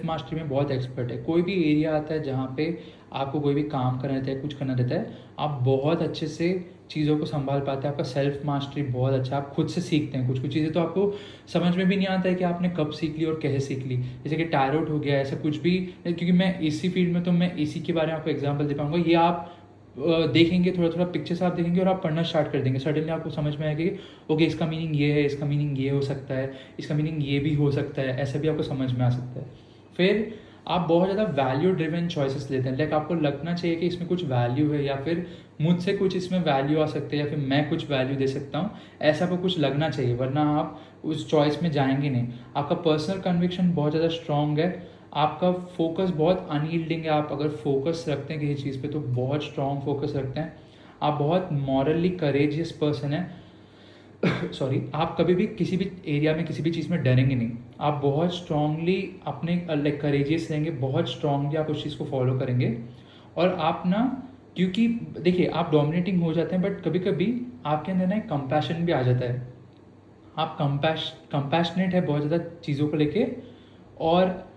मास्टरी में बहुत एक्सपर्ट है। कोई भी एरिया आता है जहाँ पे आपको कोई भी काम करना रहता है, कुछ करना रहता है, आप बहुत अच्छे से चीज़ों को संभाल पाते हैं। आपका सेल्फ मास्टरी बहुत अच्छा, आप खुद से सीखते हैं। कुछ कुछ चीज़ें तो आपको समझ में भी नहीं आता है कि आपने कब सीख ली और कैसे सीख ली, जैसे कि टायरोट हो गया, ऐसा कुछ भी। क्योंकि मैं इसी फील्ड में, तो मैं इसी के बारे में आपको एग्जाम्पल दे पाऊंगा। ये आप देखेंगे, थोड़ा थोड़ा पिक्चर्स आप देखेंगे और आप पढ़ना स्टार्ट कर देंगे, सडनली आपको समझ में आएगा कि ओके इसका मीनिंग ये है, इसका मीनिंग ये हो सकता है, इसका मीनिंग ये भी हो सकता है, ऐसा भी आपको समझ में आ सकता है। फिर आप बहुत ज़्यादा वैल्यू ड्रिवन चॉइसेस लेते हैं, लाइक आपको लगना चाहिए कि इसमें कुछ वैल्यू है, या फिर मुझसे कुछ इसमें वैल्यू आ सकते हैं, या फिर मैं कुछ वैल्यू दे सकता हूँ, ऐसा आपको कुछ लगना चाहिए, वरना आप उस चॉइस में जाएंगे नहीं। आपका पर्सनल कन्विक्शन बहुत ज़्यादा स्ट्रॉन्ग है, आपका फोकस बहुत अनयील्डिंग है। आप अगर फोकस रखते हैं किसी चीज़ पे तो बहुत स्ट्रॉन्ग फोकस रखते हैं। आप बहुत मॉरली करेजियस पर्सन है सॉरी, आप कभी भी किसी भी एरिया में किसी भी चीज़ में डरेंगे नहीं, आप बहुत स्ट्रांगली अपने लाइक करेजियस रहेंगे, बहुत स्ट्रांगली आप उस चीज़ को फॉलो करेंगे। और आप ना, क्योंकि देखिए आप डोमिनेटिंग हो जाते हैं, बट कभी कभी आपके अंदर ना एक कंपैशन भी आ जाता है। आप कंपैशनेट है बहुत ज़्यादा चीज़ों को लेके, और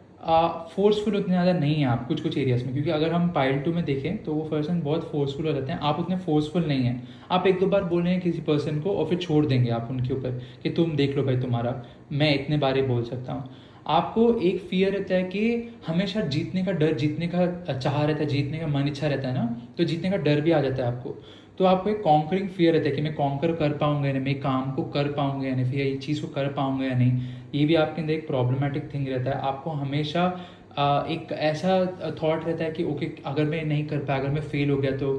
फोर्सफुल उतने ज़्यादा नहीं है आप कुछ कुछ एरियाज़ में। क्योंकि अगर हम पाइल 2 में देखें तो वो पर्सन बहुत फोर्सफुल हो जाते हैं, आप उतने फोर्सफुल नहीं हैं। आप एक दो बार बोल रहे हैं किसी पर्सन को और फिर छोड़ देंगे आप उनके ऊपर कि तुम देख लो भाई तुम्हारा, मैं इतने बार ही बोल सकता हूँ। आपको एक फियर रहता है कि हमेशा जीतने का डर, जीतने का चाह रहता है, जीतने का मन इच्छा रहता है ना, तो जीतने का डर भी आ जाता है आपको। तो आपको एक कॉन्करिंग फियर रहता है कि मैं कॉन्कर कर पाऊंगा या नहीं, मैं काम को कर पाऊंगा या नहीं, फिर ये चीज़ को कर पाऊंगा या नहीं। ये भी आपके अंदर एक प्रॉब्लमेटिक थिंग रहता है। आपको हमेशा एक ऐसा थॉट रहता है कि ओके अगर मैं नहीं कर पाया, अगर मैं फेल हो गया तो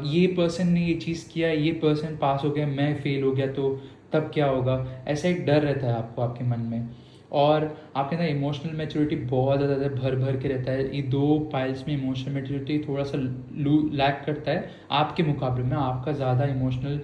ये पर्सन ने ये चीज़ किया, ये पर्सन पास हो गया, मैं फेल हो गया तो तब क्या होगा, ऐसा एक डर रहता है आपको आपके मन में। और आपके अंदर इमोशनल मैच्योरिटी बहुत ज़्यादा भर भर के रहता है। ये दो पाइल्स में इमोशनल मैच्योरिटी थोड़ा सा लैक करता है आपके मुकाबले में। आपका ज़्यादा इमोशनल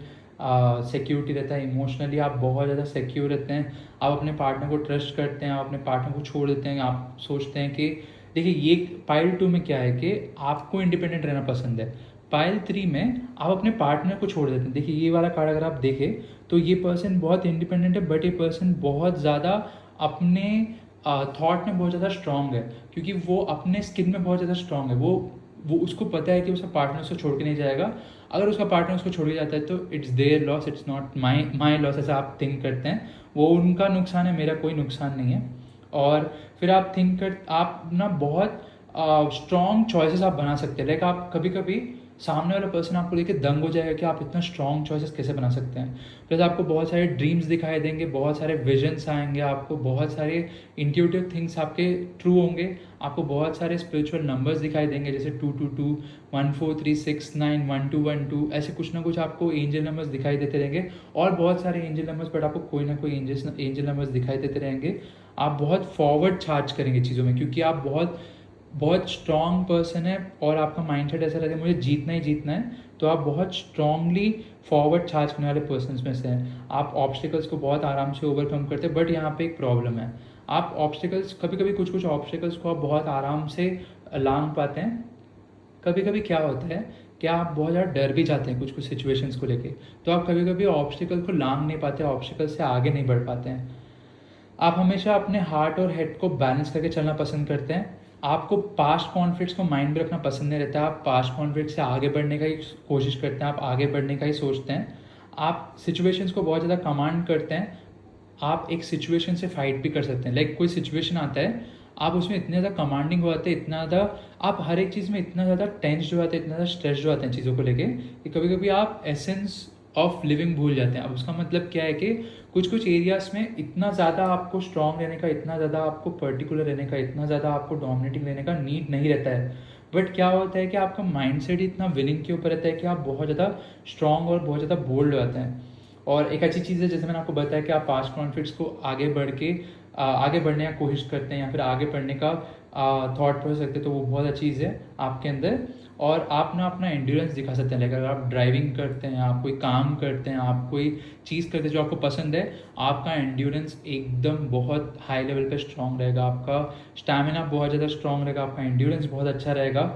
सिक्योरिटी रहता है, इमोशनली आप बहुत ज़्यादा सिक्योर रहते हैं, आप अपने पार्टनर को ट्रस्ट करते हैं, आप अपने पार्टनर को छोड़ देते हैं। आप सोचते हैं कि देखिए ये पाइल 2 में क्या है कि आपको इंडिपेंडेंट रहना पसंद है, पाइल 3 में आप अपने पार्टनर को छोड़ देते हैं। देखिए ये वाला कार्ड अगर आप देखें तो ये पर्सन बहुत इंडिपेंडेंट है, बट ये पर्सन बहुत ज़्यादा अपने थॉट में बहुत ज़्यादा स्ट्रांग है, क्योंकि वो अपने स्किन में बहुत ज़्यादा स्ट्रांग है। वो उसको पता है कि उसका पार्टनर उसको छोड़ के नहीं जाएगा। अगर उसका पार्टनर उसको छोड़ के जाता है तो it's there loss, it's not my loss, ऐसा आप थिंक करते हैं। वो उनका नुकसान है, मेरा कोई नुकसान नहीं है। और फिर आप ना बहुत स्ट्रॉन्ग चॉइसेस आप बना सकते हैं। लाइक आप कभी कभी सामने वाला पर्सन आपको लेके दंग हो जाएगा कि आप इतना स्ट्रॉन्ग चॉइसेस कैसे बना सकते हैं। प्लस आपको बहुत सारे ड्रीम्स दिखाई देंगे, बहुत सारे विजन्स आएंगे, आपको बहुत सारे इंट्यूटिव थिंग्स आपके ट्रू होंगे, आपको बहुत सारे स्पिरिचुअल नंबर्स दिखाई देंगे, जैसे 222, 14369, 1212, ऐसे कुछ ना कुछ आपको एंजल नंबर्स दिखाई देते रहेंगे। और बहुत सारे एंजल नंबर्स, बट आपको कोई ना कोई एंजल नंबर्स दिखाई देते रहेंगे। आप बहुत फॉरवर्ड चार्ज करेंगे चीज़ों में, क्योंकि आप बहुत बहुत स्ट्रॉन्ग पर्सन है और आपका माइंडसेट ऐसा रहता है मुझे जीतना ही जीतना है। तो आप बहुत स्ट्रांगली फॉरवर्ड चार्ज करने वाले पर्सन में से हैं। आप ऑब्स्टिकल्स को बहुत आराम से ओवरकम करते हैं, बट यहाँ पे एक प्रॉब्लम है, आप ऑब्स्टिकल्स कभी कभी कुछ कुछ ऑब्स्टिकल्स को आप बहुत आराम से लांग पाते हैं। कभी कभी क्या होता है कि आप बहुत ज़्यादा डर भी जाते हैं कुछ कुछ सिचुएशंस को लेके, तो आप कभी कभी ऑब्स्टिकल को लांग नहीं पाते, ऑब्स्टिकल से आगे नहीं बढ़ पाते हैं। आप हमेशा अपने हार्ट और हेड को बैलेंस करके चलना पसंद करते हैं। आपको पास्ट कॉन्फ्लिक्ट्स को माइंड में रखना पसंद नहीं रहता, आप पास्ट कॉन्फ्लिक्ट से आगे बढ़ने का ही कोशिश करते हैं, आप आगे बढ़ने का ही सोचते हैं, आप सिचुएशंस को बहुत ज़्यादा कमांड करते हैं, आप एक सिचुएशन से फाइट भी कर सकते हैं। लाइक कोई सिचुएशन आता है, आप उसमें इतने ज़्यादा कमांडिंग हो जाते हैं, इतना ज़्यादा आप हर एक चीज़ में इतना ज़्यादा टेंस हो जाते हैं, इतना ज़्यादा स्ट्रेस हो जाते हैं चीज़ों को लेके, कि कभी कभी आप एसेंस ऑफ लिविंग भूल जाते हैं। अब उसका मतलब क्या है कि कुछ कुछ एरियाज़ में इतना ज़्यादा आपको स्ट्रांग रहने का, इतना ज़्यादा आपको पर्टिकुलर रहने का, इतना ज़्यादा आपको डोमिनेटिंग रहने का नीड नहीं रहता है। बट क्या होता है कि आपका माइंडसेट इतना विलिंग के ऊपर रहता है कि आप बहुत ज़्यादा स्ट्रांग और बहुत ज़्यादा बोल्ड हो जाते हैं। और एक अच्छी चीज़ है, जैसे मैंने आपको बताया कि आप पास्ट कॉन्फ्लिक्ट्स को आगे बढ़ के आगे बढ़ने की कोशिश करते हैं या फिर आगे बढ़ने का थॉट प्रोसेस रखते हैं, तो वो बहुत अच्छी चीज़ है आपके अंदर। और आप ना अपना एंड्योरेंस दिखा सकते हैं। लाइक अगर आप ड्राइविंग करते हैं, आप कोई काम करते हैं, आप कोई चीज़ करते हैं जो आपको पसंद है, आपका एंड्योरेंस एकदम बहुत हाई लेवल पे स्ट्रांग रहेगा, आपका स्टैमिना बहुत ज़्यादा स्ट्रांग रहेगा, आपका एंड्योरेंस बहुत अच्छा रहेगा।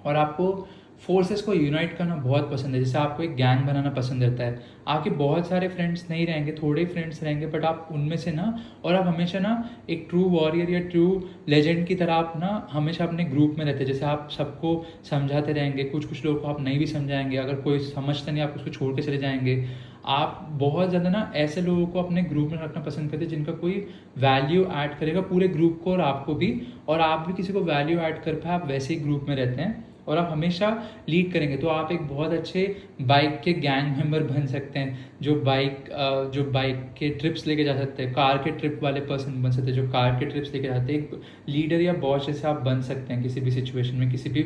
और आपको फोर्सेस को यूनाइट करना बहुत पसंद है, जैसे आपको एक गैंग बनाना पसंद रहता है। आपके बहुत सारे फ्रेंड्स नहीं रहेंगे, थोड़े फ्रेंड्स रहेंगे, बट आप उनमें से ना, और आप हमेशा ना एक ट्रू वॉरियर या ट्रू लेजेंड की तरह आप ना हमेशा अपने ग्रुप में रहते हैं। जैसे आप सबको समझाते रहेंगे, कुछ कुछ लोगों को आप नहीं भी समझाएंगे, अगर कोई समझता नहीं आप उसको छोड़ के चले जाएंगे। आप बहुत ज़्यादा ना ऐसे लोगों को अपने ग्रुप में रखना पसंद करते हैं जिनका कोई वैल्यू ऐड करेगा पूरे ग्रुप को और आपको भी, और आप भी किसी को वैल्यू ऐड कर पाए, आप वैसे ही ग्रुप में रहते हैं और आप हमेशा लीड करेंगे। तो आप एक बहुत अच्छे बाइक के गैंग मेंबर बन सकते हैं, जो बाइक के ट्रिप्स लेके जा सकते हैं, कार के ट्रिप वाले पर्सन बन सकते हैं जो कार के ट्रिप्स लेके जाते हैं। एक लीडर या बॉस जैसे आप बन सकते हैं किसी भी सिचुएशन में, किसी भी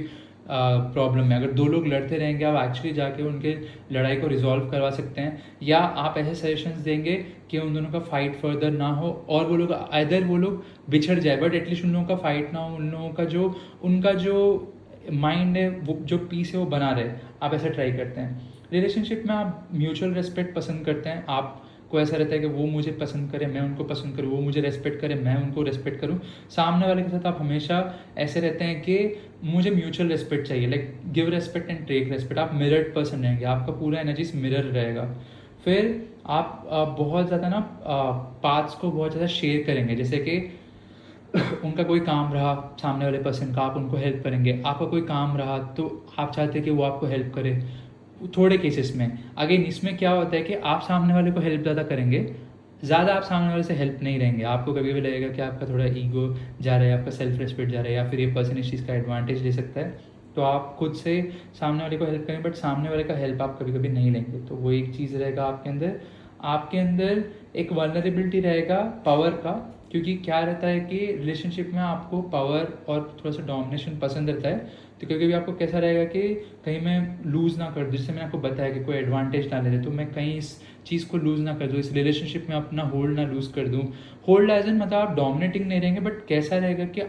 प्रॉब्लम में। अगर दो लोग लड़ते रहेंगे, आप एक्चुअली जाके उनके लड़ाई को रिजॉल्व करवा सकते हैं, या आप ऐसे सजेशंस देंगे कि उन दोनों का फाइट फर्दर ना हो और वो लोग बिछड़ जाए, बट एटलीस्ट उन लोगों का फाइट ना हो, उन लोगों का उनका जो माइंड है, वो जो पीस है वो बना रहे। आप ऐसा ट्राई करते हैं। रिलेशनशिप में आप म्यूचुअल रेस्पेक्ट पसंद करते हैं, आपको ऐसा रहता है कि वो मुझे पसंद करे, मैं उनको पसंद करूँ, वो मुझे रेस्पेक्ट करे, मैं उनको रेस्पेक्ट करूँ। सामने वाले के साथ आप हमेशा ऐसे रहते हैं कि मुझे म्यूचुअल रेस्पेक्ट चाहिए, like give respect and take respect. आप मिरर्ड पर्सन रहेंगे, आपका पूरा एनर्जीज मिरर रहेगा। फिर आप बहुत ज़्यादा ना पाथ्स को बहुत ज़्यादा शेयर करेंगे, जैसे कि उनका कोई काम रहा सामने वाले पर्सन का, आप उनको हेल्प करेंगे। आपका कोई काम रहा तो आप चाहते हैं कि वो आपको हेल्प करे। थोड़े केसेस में अगेन इसमें क्या होता है कि आप सामने वाले को हेल्प ज़्यादा करेंगे, ज़्यादा आप सामने वाले से हेल्प नहीं रहेंगे। आपको कभी भी लगेगा कि आपका थोड़ा ईगो जा रहा है, आपका सेल्फ रिस्पेक्ट जा रहा है, या फिर ये पर्सन इस चीज़ का एडवांटेज ले सकता है, तो आप खुद से सामने वाले को हेल्प करें, बट सामने वाले का हेल्प आप कभी कभी नहीं लेंगे। तो वो एक चीज़ रहेगा आपके अंदर एक वल्नरेबिलिटी रहेगा पावर का। क्योंकि क्या रहता है कि रिलेशनशिप में आपको पावर और थोड़ा सा डोमिनेशन पसंद रहता है, तो क्योंकि भी आपको कैसा रहेगा कि कहीं मैं लूज़ ना कर दूँ, जिससे मैंने आपको बताया कि कोई एडवांटेज ना ले ले, तो मैं कहीं इस चीज़ को लूज़ ना कर दूँ, इस रिलेशनशिप में अपना होल्ड ना लूज़ कर दूँ। होल्ड एज एन मतलब आप डोमिनेटिंग नहीं रहेंगे, बट कैसा रहेगा कि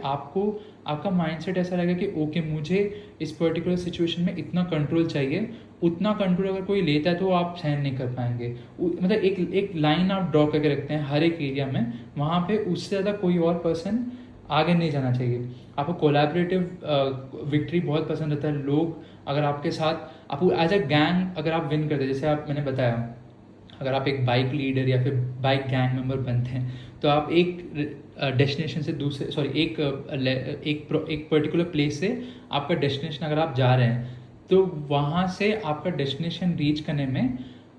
आपका माइंडसेट ऐसा रहेगा कि ओके मुझे इस पर्टिकुलर सिचुएशन में इतना कंट्रोल चाहिए, उतना कंट्रोल अगर कोई लेता है तो आप सहन नहीं कर पाएंगे। मतलब एक लाइन आप ड्रॉ करके रखते हैं हर एक एरिया में, वहाँ पे उससे ज़्यादा कोई और पर्सन आगे नहीं जाना चाहिए। आपको कोलैबोरेटिव विक्ट्री बहुत पसंद रहता है। लोग अगर आपके साथ आपको एज अ गैंग अगर आप विन करते हैं, जैसे मैंने बताया, अगर आप एक बाइक लीडर या फिर बाइक गैंग मेंबर बनते हैं, तो आप एक डेस्टिनेशन से दूसरे एक पर्टिकुलर प्लेस से आपका डेस्टिनेशन अगर आप जा रहे हैं, तो वहाँ से आपका डेस्टिनेशन रीच करने में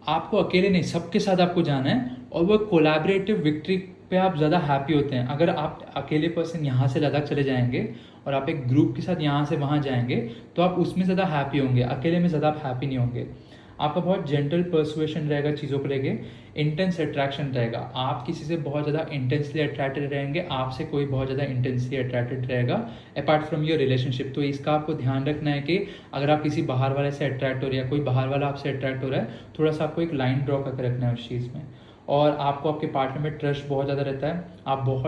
आपको अकेले नहीं, सबके साथ आपको जाना है, और वो कोलैबोरेटिव विक्ट्री पे आप ज़्यादा हैप्पी होते हैं। अगर आप अकेले पर्सन यहाँ से लद्दाख चले जाएंगे और आप एक ग्रुप के साथ यहाँ से वहाँ जाएंगे, तो आप उसमें ज़्यादा हैप्पी होंगे, अकेले में ज़्यादा आप हैप्पी नहीं होंगे। आपका बहुत जेंटल पर्सुएशन रहेगा चीज़ों को लेके, इंटेंस अट्रैक्शन रहेगा। आप किसी से बहुत ज़्यादा इंटेंसली अट्रैक्टेड रहेंगे, आपसे कोई बहुत ज़्यादा इंटेंसली अट्रैक्टेड रहेगा अपार्ट फ्रॉम योर रिलेशनशिप। तो इसका आपको ध्यान रखना है कि अगर आप किसी बाहर वाले से अट्रैक्ट हो रहे हैं या कोई बाहर वाला आपसे अट्रैक्ट हो रहा है, थोड़ा सा आपको एक लाइन ड्रॉ करके रखना है उस चीज़ में। और आपको आपके पार्टनर में ट्रस्ट बहुत ज़्यादा रहता है, आप बहुत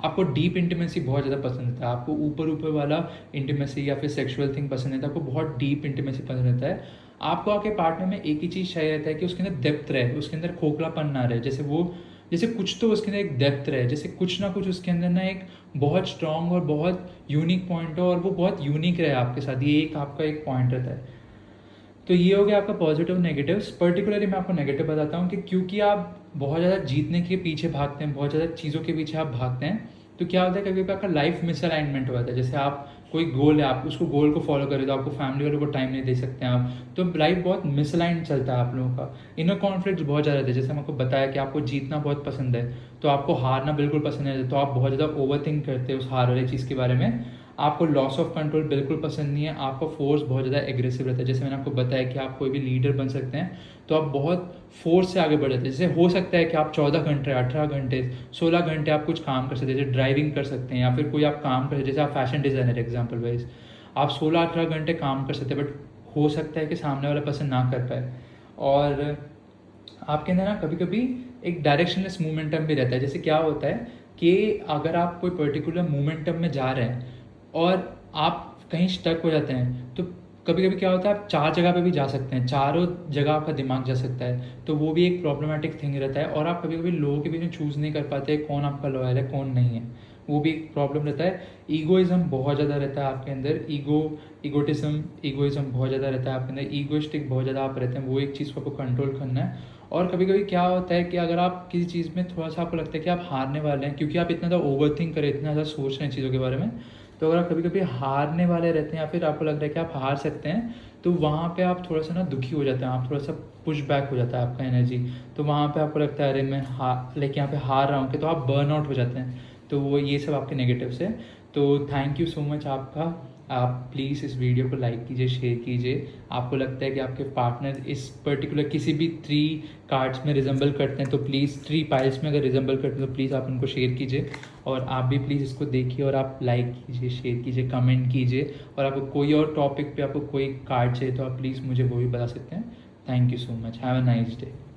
आपको डीप इंटीमेसी बहुत ज़्यादा पसंद रहता है। आपको ऊपर वाला इंटीमेसी या फिर सेक्सुअल थिंग पसंद रहता है, आपको बहुत डीप इंटीमेसी पसंद रहता है। आपको आपके पार्टनर में एक ही चीज़ चाहिए रहता है कि उसके अंदर डेप्थ रहे, उसके अंदर खोखलापन ना रहे, जैसे कुछ तो उसके अंदर एक डेप्थ रहे, जैसे कुछ ना कुछ उसके अंदर ना एक बहुत स्ट्रांग और बहुत यूनिक पॉइंट हो, और वो बहुत यूनिक रहे आपके साथ। ये एक आपका एक पॉइंट रहता है। तो ये हो गया आपका पॉजिटिव नेगेटिव्स। पर्टिकुलरली मैं आपको नेगेटिव बताता हूँ कि क्योंकि आप बहुत ज़्यादा जीतने के पीछे भागते हैं, बहुत ज़्यादा चीज़ों के पीछे आप भागते हैं, तो क्या होता है कभी कभी आपका लाइफ मिसअलाइनमेंट हो जाता है। जैसे आप कोई गोल है, आप उसको गोल को फॉलो करें तो आपको फैमिली वालों को टाइम नहीं दे सकते हैं आप, तो लाइफ बहुत मिसअलाइन चलता है आप लोगों का। इनर कॉन्फ्लिक्ट बहुत ज़्यादा रहते हैं। जैसे हमको बताया कि आपको जीतना बहुत पसंद है, तो आपको हारना बिल्कुल पसंद है, तो आप बहुत ज़्यादा ओवर थिंक करते हैं उस हार वाली चीज़ के बारे में। आपको लॉस ऑफ कंट्रोल बिल्कुल पसंद नहीं है, आपका फोर्स बहुत ज़्यादा एग्रेसिव रहता है। जैसे मैंने आपको बताया कि आप कोई भी लीडर बन सकते हैं, तो आप बहुत फोर्स से आगे बढ़ जाते हैं। जैसे हो सकता है कि आप 14 घंटे, 18 घंटे, 16 घंटे आप कुछ काम कर सकते हैं, जैसे ड्राइविंग कर सकते हैं या फिर कोई आप काम कर सकते हैं। जैसे आप फैशन डिज़ाइनर एग्जाम्पल वाइज आप 16-18 घंटे काम कर सकते हैं, बट हो सकता है कि सामने वाला पर्सन ना कर पाए। और आपके अंदर ना कभी कभी एक डायरेक्शनलेस मोमेंटम भी रहता है। जैसे क्या होता है कि अगर आप कोई पर्टिकुलर मोमेंटम में जा रहे हैं और आप कहीं स्टक हो जाते हैं, तो कभी कभी क्या होता है आप 4 जगह पे भी जा सकते हैं, चारों जगह आपका दिमाग जा सकता है, तो वो भी एक प्रॉब्लमेटिक थिंग रहता है। और आप कभी कभी लोगों के बीच में चूज़ नहीं कर पाते कौन आपका लॉयल है कौन नहीं है, वो भी एक प्रॉब्लम रहता है। ईगोइज्म बहुत ज़्यादा रहता है आपके अंदर, ईगोइज्म बहुत ज़्यादा रहता है आपके अंदर, ईगोइस्टिक बहुत ज़्यादा आप रहते हैं, वो एक चीज़ को आपको कंट्रोल करना है। और कभी कभी क्या होता है कि अगर आप किसी चीज़ में थोड़ा सा आपको लगता है कि आप हारने वाले हैं, क्योंकि आप इतना ज़्यादा ओवर थिंक करें, इतना ज़्यादा सोच रहे हैं चीज़ों के बारे में, तो अगर आप कभी कभी हारने वाले रहते हैं या फिर आपको लग रहा है कि आप हार सकते हैं, तो वहाँ पे आप थोड़ा सा ना दुखी हो जाते हैं, आप थोड़ा सा पुश बैक हो जाता है आपका एनर्जी। तो वहाँ पे आपको लगता है अरे मैं लाइक यहाँ पे हार रहा हूँ, कि तो आप बर्न आउट हो जाते हैं। तो वो ये सब आपके नेगेटिव्स है। तो थैंक यू सो मच आपका। आप प्लीज़ इस वीडियो को लाइक कीजिए, शेयर कीजिए। आपको लगता है कि आपके पार्टनर इस पर्टिकुलर किसी भी 3 कार्ड्स में रिजेंबल करते हैं, तो प्लीज़ 3 पाइल्स में अगर रिजेंबल करते हैं तो प्लीज़ आप उनको शेयर कीजिए। और आप भी प्लीज़ इसको देखिए और आप लाइक कीजिए, शेयर कीजिए, कमेंट कीजिए। और आपको कोई और टॉपिक पे आपको कोई कार्ड चाहिए तो आप प्लीज़ मुझे वो भी बता सकते हैं। Thank you so much. Have a nice day.